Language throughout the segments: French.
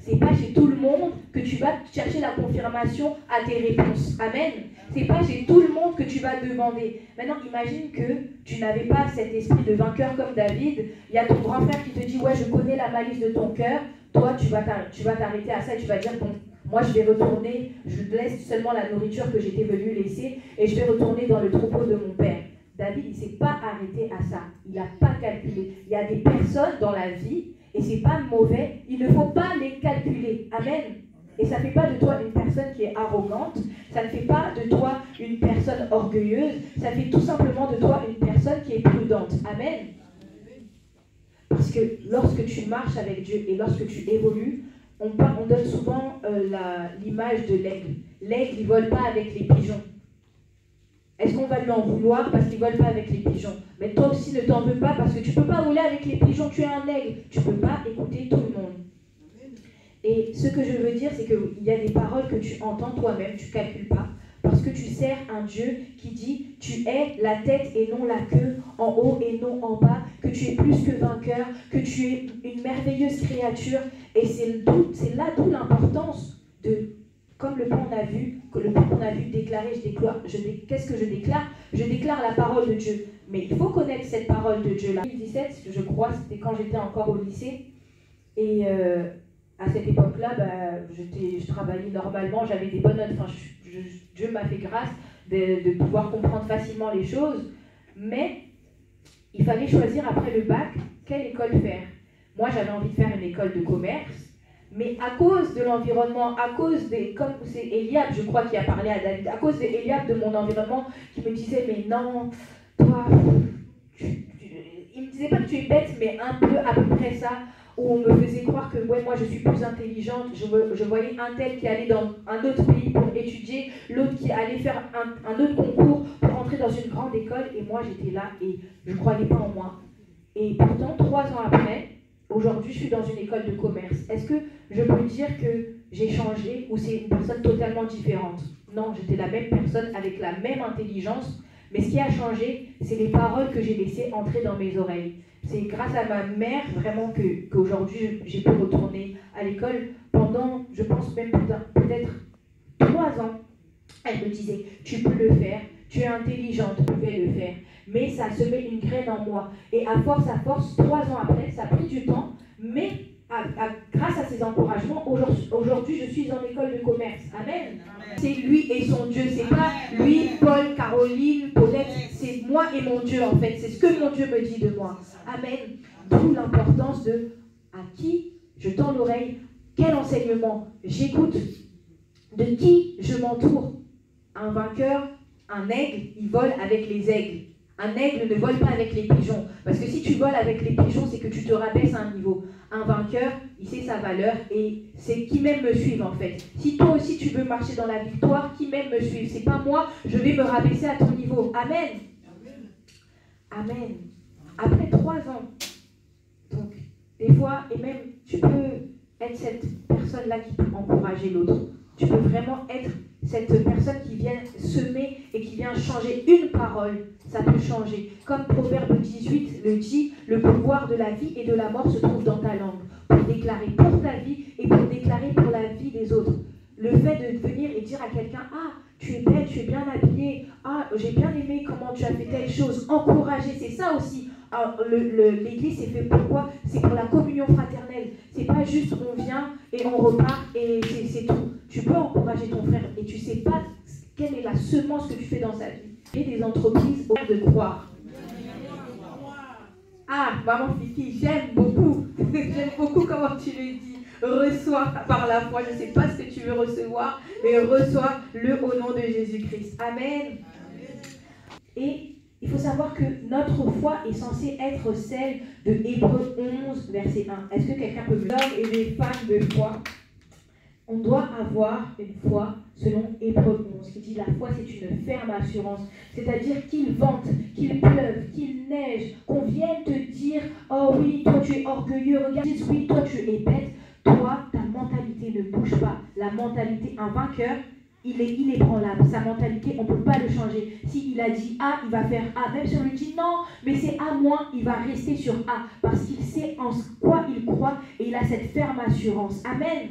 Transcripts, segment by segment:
C'est pas chez tout le monde que tu vas chercher la confirmation à tes réponses. Amen. C'est pas chez tout le monde que tu vas demander. Maintenant, imagine que tu n'avais pas cet esprit de vainqueur comme David. Il y a ton grand frère qui te dit, ouais, je connais la malice de ton cœur. Toi, tu vas t'arrêter à ça et tu vas dire, bon, moi, je vais retourner, je laisse seulement la nourriture que j'étais venu laisser et je vais retourner dans le troupeau de mon père. David, il ne s'est pas arrêté à ça. Il n'a pas calculé. Il y a des personnes dans la vie, et ce n'est pas mauvais, il ne faut pas les calculer. Amen. Et ça ne fait pas de toi une personne qui est arrogante, ça ne fait pas de toi une personne orgueilleuse, ça fait tout simplement de toi une personne qui est prudente. Amen. Parce que lorsque tu marches avec Dieu et lorsque tu évolues, on donne souvent l'image de l'aigle. L'aigle, il ne vole pas avec les pigeons. Est-ce qu'on va lui en vouloir parce qu'il ne vole pas avec les pigeons? Mais toi aussi, ne t'en veux pas parce que tu ne peux pas voler avec les pigeons, tu es un aigle. Tu ne peux pas écouter tout le monde. Et ce que je veux dire, c'est qu'il y a des paroles que tu entends toi-même, tu ne calcules pas. Parce que tu sers un Dieu qui dit, tu es la tête et non la queue, en haut et non en bas, que tu es plus que vainqueur, que tu es une merveilleuse créature. Et c'est là d'où l'importance de... Comme le pont qu'on a vu déclarer, qu'est-ce que je déclare? Je déclare la parole de Dieu. Mais il faut connaître cette parole de Dieu-là. En 2017, je crois, c'était quand j'étais encore au lycée. Et à cette époque-là, je travaillais normalement, j'avais des bonnes notes. Enfin, Dieu m'a fait grâce de pouvoir comprendre facilement les choses. Mais il fallait choisir après le bac quelle école faire. Moi, j'avais envie de faire une école de commerce. Mais à cause de l'environnement, à cause des... Comme c'est Eliab, je crois, qui a parlé à David, à cause d'Eliab, de mon environnement, qui me disait, mais non, toi... Il me disait pas que tu es bête, mais un peu à peu près ça, où on me faisait croire que ouais, moi je suis plus intelligente. Je voyais un tel qui allait dans un autre pays pour étudier, l'autre qui allait faire un autre concours pour entrer dans une grande école, et moi j'étais là et je ne croyais pas en moi. Et pourtant, 3 ans après, aujourd'hui, je suis dans une école de commerce. Est-ce que je peux dire que j'ai changé ou c'est une personne totalement différente? Non, j'étais la même personne avec la même intelligence, mais ce qui a changé, c'est les paroles que j'ai laissées entrer dans mes oreilles. C'est grâce à ma mère vraiment qu'aujourd'hui, j'ai pu retourner à l'école. Pendant, je pense même peut-être 3 ans, elle me disait, tu peux le faire, tu es intelligente, tu pouvais le faire. Mais ça semait une graine en moi. Et à force, 3 ans après, ça a pris du temps, mais grâce à ces encouragements, aujourd'hui, je suis en école de commerce. Amen. C'est lui et son Dieu. C'est pas lui, Paul, Caroline, Paulette. C'est moi et mon Dieu, en fait. C'est ce que mon Dieu me dit de moi. Amen. D'où l'importance de à qui je tends l'oreille, quel enseignement j'écoute, de qui je m'entoure. Un vainqueur, un aigle, il vole avec les aigles. Un aigle ne vole pas avec les pigeons. Parce que si tu voles avec les pigeons, c'est que tu te rabaisses à un niveau. Un vainqueur, il sait sa valeur et c'est qui m'aime me suivre en fait. Si toi aussi tu veux marcher dans la victoire, qui m'aime me suivre. C'est pas moi, je vais me rabaisser à ton niveau. Amen. Amen. Après 3 ans, donc des fois, et même tu peux être cette personne-là qui peut encourager l'autre. Tu peux vraiment être cette personne qui vient semer et qui vient changer une parole, ça peut changer. Comme Proverbe 18 le dit, le pouvoir de la vie et de la mort se trouve dans ta langue. Pour déclarer pour ta vie et pour déclarer pour la vie des autres. Le fait de venir et dire à quelqu'un, ah, tu es belle, tu es bien habillée, ah, j'ai bien aimé comment tu as fait telle chose, encourager, c'est ça aussi. L'église, c'est fait pourquoi? C'est pour la communion fraternelle. C'est pas juste on vient et on repart et c'est tout. Tu peux encourager ton frère et tu sais pas quelle est la semence que tu fais dans sa vie. Et des entreprises au lieu de croire. Ah, maman Fifi, j'aime beaucoup. J'aime beaucoup comment tu le dis. Reçois par la foi. Je ne sais pas ce que tu veux recevoir, mais reçois-le au nom de Jésus-Christ. Amen. Et il faut savoir que notre foi est censée être celle de Hébreux 11, verset 1. Est-ce que quelqu'un peut me dire? Hommes et des femmes de foi, on doit avoir une foi selon Hébreux 11, qui dit la foi c'est une ferme assurance. C'est-à-dire qu'il vente, qu'il pleuve, qu'il neige, qu'on vienne te dire oh oui, toi tu es orgueilleux, regarde, oui, toi tu es bête. Toi, ta mentalité ne bouge pas. La mentalité, un vainqueur, il est inébranlable. Sa mentalité, on ne peut pas le changer. S'il a dit A, il va faire A. Même si on lui dit non, mais c'est A moins, il va rester sur A. Parce qu'il sait en quoi il croit et il a cette ferme assurance. Amen.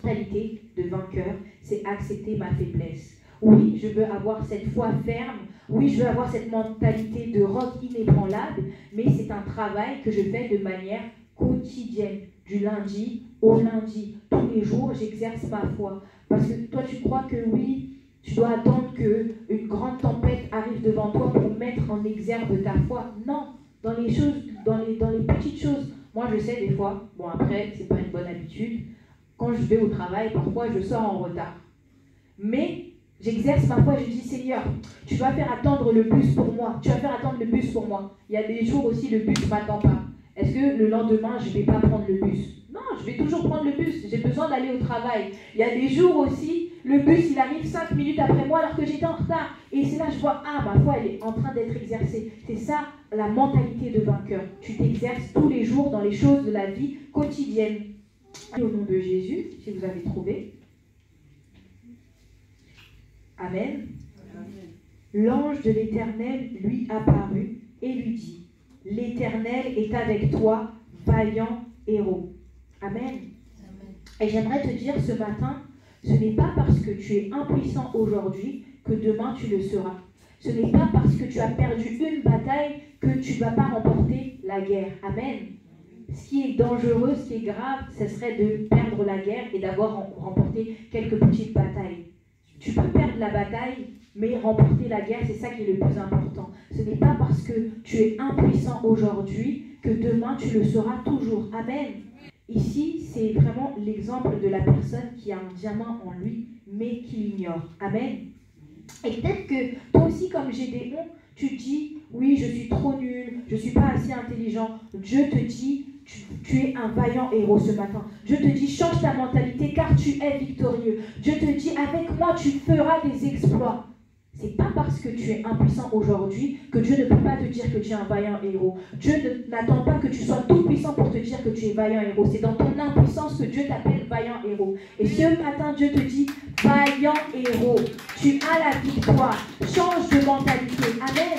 La mentalité de vainqueur, c'est accepter ma faiblesse. Oui, je veux avoir cette foi ferme. Oui, je veux avoir cette mentalité de roc inébranlable. Mais c'est un travail que je fais de manière quotidienne. Du lundi au lundi. Tous les jours, j'exerce ma foi. Parce que toi, tu crois que oui, tu dois attendre qu'une grande tempête arrive devant toi pour mettre en exergue ta foi. Non, dans les choses, dans les petites choses. Moi, je sais des fois, bon après, c'est pas une bonne habitude, quand je vais au travail, parfois je sors en retard. Mais j'exerce ma foi et je dis, Seigneur, tu vas faire attendre le bus pour moi. Tu vas faire attendre le bus pour moi. Il y a des jours aussi, le bus ne m'attend pas. Est-ce que le lendemain, je ne vais pas prendre le bus? Non, je vais toujours prendre le bus. J'ai besoin d'aller au travail. Il y a des jours aussi, le bus, il arrive 5 minutes après moi alors que j'étais en retard. Et c'est là que je vois, ah, ma foi, elle est en train d'être exercée. C'est ça, la mentalité de vainqueur. Tu t'exerces tous les jours dans les choses de la vie quotidienne. Au nom de Jésus, si vous avez trouvé. Amen. L'ange de l'Éternel lui apparut et lui dit, l'Éternel est avec toi, vaillant héros. Amen. Et j'aimerais te dire ce matin, ce n'est pas parce que tu es impuissant aujourd'hui que demain tu le seras. Ce n'est pas parce que tu as perdu une bataille que tu ne vas pas remporter la guerre. Amen. Ce qui est dangereux, ce qui est grave, ce serait de perdre la guerre et d'avoir remporté quelques petites batailles. Tu peux perdre la bataille, mais remporter la guerre, c'est ça qui est le plus important. Ce n'est pas parce que tu es impuissant aujourd'hui que demain tu le seras toujours. Amen. Ici, c'est vraiment l'exemple de la personne qui a un diamant en lui, mais qui l'ignore. Amen. Et peut-être que toi aussi, comme Gédéon, tu te dis, oui, je suis trop nul, je ne suis pas assez intelligent. Dieu te dit, tu es un vaillant héros ce matin. Dieu te dit, change ta mentalité car tu es victorieux. Dieu te dit, avec moi, tu feras des exploits. C'est pas parce que tu es impuissant aujourd'hui que Dieu ne peut pas te dire que tu es un vaillant héros. Dieu n'attend pas que tu sois tout puissant pour te dire que tu es vaillant héros. C'est dans ton impuissance que Dieu t'appelle vaillant héros. Et ce matin, Dieu te dit, vaillant héros, tu as la victoire. Change de mentalité. Amen.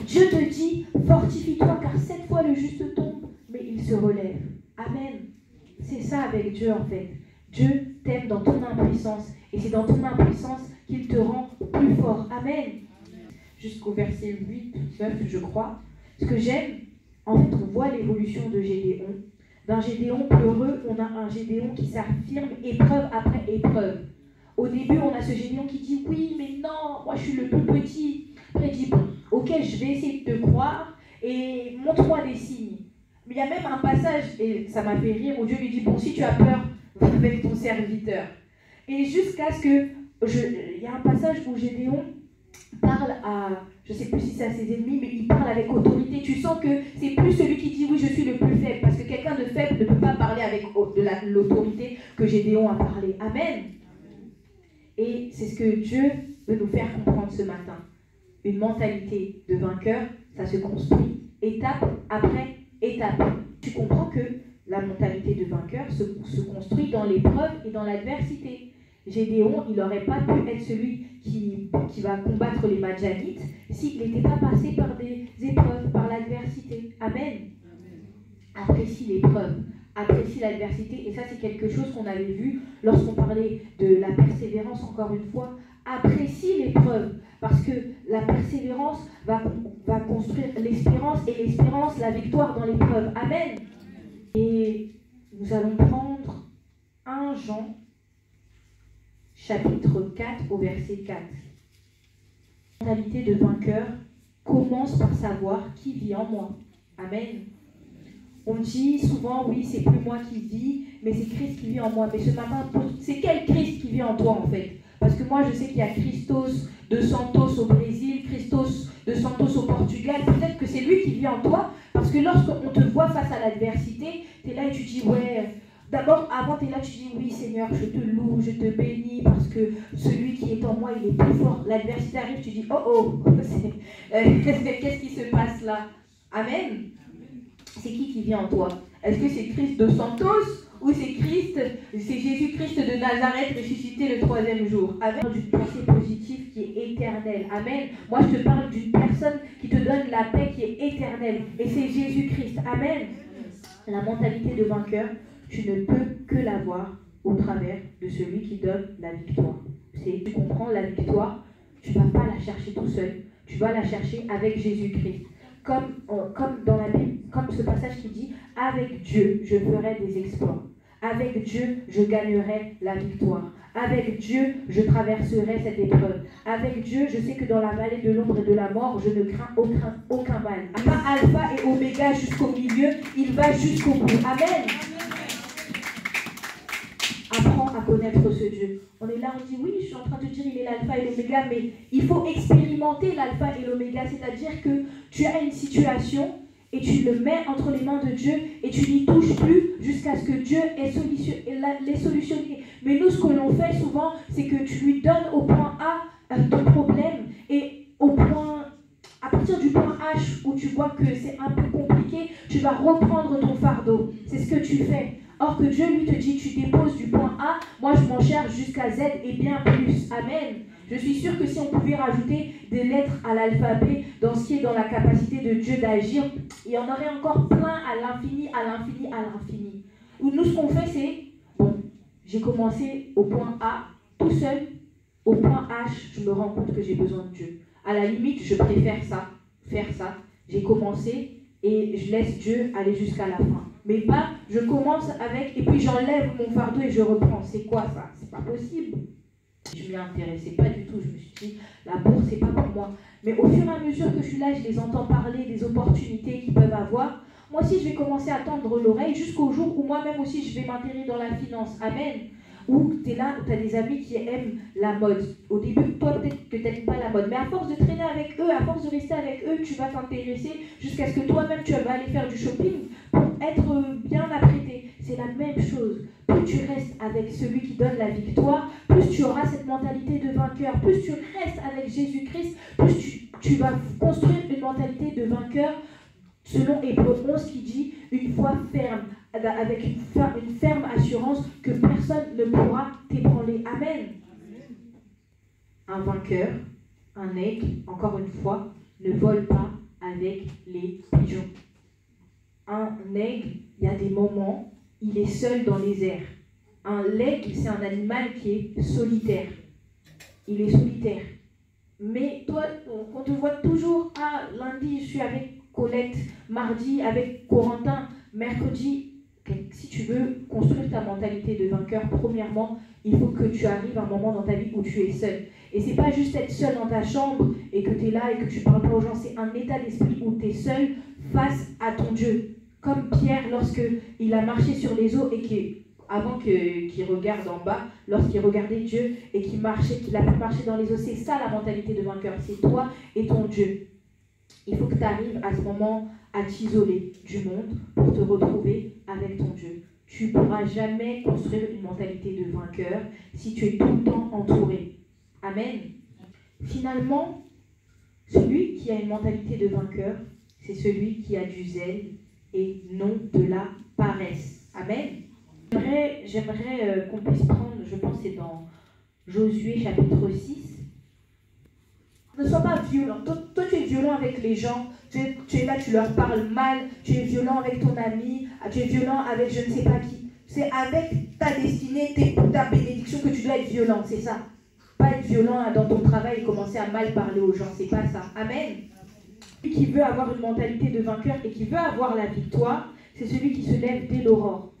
Dieu te dit, fortifie-toi car cette fois le juste tombe, mais il se relève. Amen. C'est ça avec Dieu en fait. Dieu t'aime dans ton impuissance. Et c'est dans ton impuissance qu'il te rend plus fort. Amen. Jusqu'au verset 8, 9, je crois. Ce que j'aime, en fait, on voit l'évolution de Gédéon. D'un Gédéon peureux, on a un Gédéon qui s'affirme épreuve après épreuve. Au début, on a ce Gédéon qui dit « Oui, mais non, moi je suis le plus petit. » Après, il dit « Bon, ok, je vais essayer de te croire et montre-moi des signes. » Mais il y a même un passage, et ça m'a fait rire, où Dieu lui dit « Bon, si tu as peur, va avec ton serviteur. » Et jusqu'à ce que, il y a un passage où Gédéon parle à, je ne sais plus si c'est à ses ennemis, mais il parle avec autorité. Tu sens que c'est plus celui qui dit oui, je suis le plus faible, parce que quelqu'un de faible ne peut pas parler avec de l'autorité que Gédéon a parlé. Amen. Et c'est ce que Dieu veut nous faire comprendre ce matin. Une mentalité de vainqueur, ça se construit étape après étape. Tu comprends que la mentalité de vainqueur se construit dans l'épreuve et dans l'adversité. Gédéon, il n'aurait pas pu être celui qui va combattre les Madianites s'il n'était pas passé par des épreuves, par l'adversité. Amen. Apprécie l'épreuve, apprécie l'adversité. Et ça, c'est quelque chose qu'on avait vu lorsqu'on parlait de la persévérance, encore une fois. Apprécie l'épreuve, parce que la persévérance va construire l'espérance, et l'espérance, la victoire dans l'épreuve. Amen. Et nous allons prendre 1 Jean, chapitre 4, au verset 4. La mentalité de vainqueur commence par savoir qui vit en moi. Amen. On dit souvent, oui, c'est plus moi qui vis, mais c'est Christ qui vit en moi. Mais ce matin, c'est quel Christ qui vit en toi en fait? Parce que moi, je sais qu'il y a Christos de Santos au Brésil, Christos de Santos au Portugal. Peut-être que c'est lui qui vit en toi, parce que lorsqu'on te voit face à l'adversité, tu es là et tu dis, ouais, d'abord, avant tu es là, tu dis, oui Seigneur, je te loue, je te bénis, parce que celui qui est en moi, il est plus fort. L'adversité arrive, tu dis, oh, qu'est-ce qui se passe là? Amen. C'est qui vit en toi? Est-ce que c'est Christ de Santos où c'est Jésus-Christ de Nazareth ressuscité le 3e jour, avec une pensée positive qui est éternelle. Amen. Moi, je te parle d'une personne qui te donne la paix qui est éternelle, et c'est Jésus-Christ. Amen. La mentalité de vainqueur, tu ne peux que l'avoir au travers de celui qui donne la victoire. Tu comprends la victoire, tu ne vas pas la chercher tout seul, tu vas la chercher avec Jésus-Christ. Comme dans la Bible, comme ce passage qui dit « Avec Dieu, je ferai des exploits. Avec Dieu, je gagnerai la victoire. Avec Dieu, je traverserai cette épreuve. Avec Dieu, je sais que dans la vallée de l'ombre et de la mort, je ne crains aucun mal. Pas alpha et oméga jusqu'au milieu, il va jusqu'au bout. Amen. Apprends à connaître ce Dieu. On est là, on dit oui, je suis en train de dire il est l'alpha et l'oméga, mais il faut expérimenter l'alpha et l'oméga, c'est-à-dire que tu as une situation et tu le mets entre les mains de Dieu et tu n'y touches plus jusqu'à ce que Dieu l'ait solutionné. Mais nous, ce que l'on fait souvent, c'est que tu lui donnes au point A ton problème et à partir du point H où tu vois que c'est un peu compliqué, tu vas reprendre ton fardeau. C'est ce que tu fais. Or que Dieu lui te dit, tu déposes du point A, moi je m'en cherche jusqu'à Z et bien plus. Amen. Je suis sûre que si on pouvait rajouter des lettres à l'alphabet dans ce qui est dans la capacité de Dieu d'agir, il y en aurait encore plein à l'infini, à l'infini, à l'infini. Où nous, ce qu'on fait, c'est, bon, j'ai commencé au point A tout seul, au point H, je me rends compte que j'ai besoin de Dieu. À la limite, je préfère faire ça. J'ai commencé et je laisse Dieu aller jusqu'à la fin. Mais pas, je commence avec, et puis j'enlève mon fardeau et je reprends. C'est quoi ça? C'est pas possible. Je m'y intéressais pas du tout. Je me suis dit, la bourse, c'est pas pour moi. Mais au fur et à mesure que je suis là, je les entends parler des opportunités qu'ils peuvent avoir. Moi aussi, je vais commencer à tendre l'oreille jusqu'au jour où moi-même aussi, je vais m'intéresser dans la finance. Amen. Ou tu es là, tu as des amis qui aiment la mode. Au début, toi, peut-être que tu n'aimes pas la mode. Mais à force de traîner avec eux, à force de rester avec eux, tu vas t'intéresser jusqu'à ce que toi-même, tu vas aller faire du shopping pour être bien apprêté. C'est la même chose. Plus tu restes avec celui qui donne la victoire, plus tu auras cette mentalité de vainqueur. Plus tu restes avec Jésus-Christ, plus tu vas construire une mentalité de vainqueur selon Hébreux 11 qui dit une foi ferme, avec une ferme assurance que personne ne pourra t'ébranler. Amen. Un vainqueur, un aigle, encore une fois, ne vole pas avec les pigeons. Un aigle, il y a des moments, il est seul dans les airs. L'aigle, c'est un animal qui est solitaire. Il est solitaire. Mais toi, on te voit toujours, lundi, je suis avec Colette, mardi, avec Corentin, mercredi. Si tu veux construire ta mentalité de vainqueur, premièrement, il faut que tu arrives à un moment dans ta vie où tu es seul. Et c'est pas juste être seul dans ta chambre et que tu es là et que tu parles pas aux gens, c'est un état d'esprit où tu es seul face à ton Dieu. Comme Pierre, lorsqu'il a marché sur les eaux et avant qu'il regarde en bas, lorsqu'il regardait Dieu et qu'il a pu marcher dans les eaux, c'est ça la mentalité de vainqueur, c'est toi et ton Dieu. Il faut que tu arrives à ce moment à t'isoler du monde pour te retrouver avec ton Dieu. Tu ne pourras jamais construire une mentalité de vainqueur si tu es tout le temps entouré. Amen. Finalement, celui qui a une mentalité de vainqueur, c'est celui qui a du zèle et non de la paresse. Amen. J'aimerais qu'on puisse prendre, je pense que c'est dans Josué chapitre 6. Ne sois pas violent. Toi, tu es violent avec les gens. Tu es là, tu leur parles mal. Tu es violent avec ton ami. Tu es violent avec je ne sais pas qui. C'est avec ta destinée, ta bénédiction que tu dois être violent. C'est ça. Pas être violent dans ton travail et commencer à mal parler aux gens. C'est pas ça. Amen. Celui qui veut avoir une mentalité de vainqueur et qui veut avoir la victoire, c'est celui qui se lève dès l'aurore.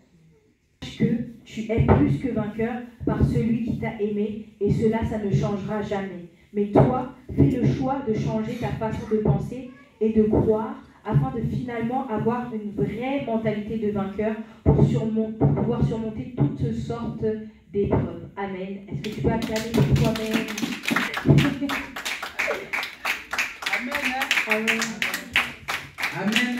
Sache que tu es plus que vainqueur par celui qui t'a aimé et cela, ça ne changera jamais. Mais toi, fais le choix de changer ta façon de penser et de croire afin de finalement avoir une vraie mentalité de vainqueur pour pouvoir surmonter toutes sortes d'épreuves. Amen. Est-ce que tu peux acclamer pour toi-même? Amen. Amen.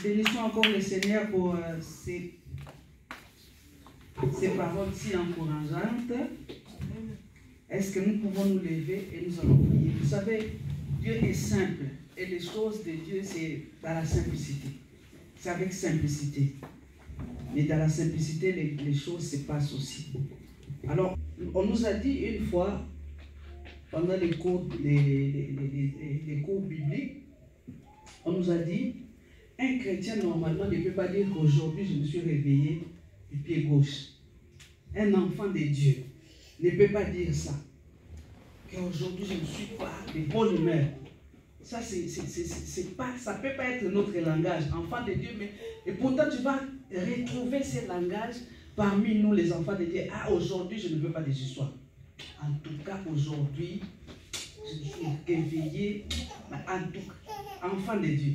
Bénissons encore le Seigneur pour ces paroles si encourageantes. Est-ce que nous pouvons nous lever et nous allons prier? Vous savez, Dieu est simple et les choses de Dieu, c'est dans la simplicité. C'est avec simplicité. Mais dans la simplicité, les choses se passent aussi. Alors, on nous a dit une fois, pendant les cours bibliques, on nous a dit, un chrétien normalement ne peut pas dire qu'aujourd'hui je me suis réveillé du pied gauche. Un enfant de Dieu ne peut pas dire ça. Qu'aujourd'hui je ne suis pas de bonne humeur. Ça, ça ne peut pas être notre langage, enfant de Dieu. Mais, et pourtant, tu vas retrouver ce langage parmi nous, les enfants de Dieu. Ah, aujourd'hui, je ne veux pas des histoires. En tout cas, aujourd'hui, je suis réveillé. En tout cas, enfant de Dieu.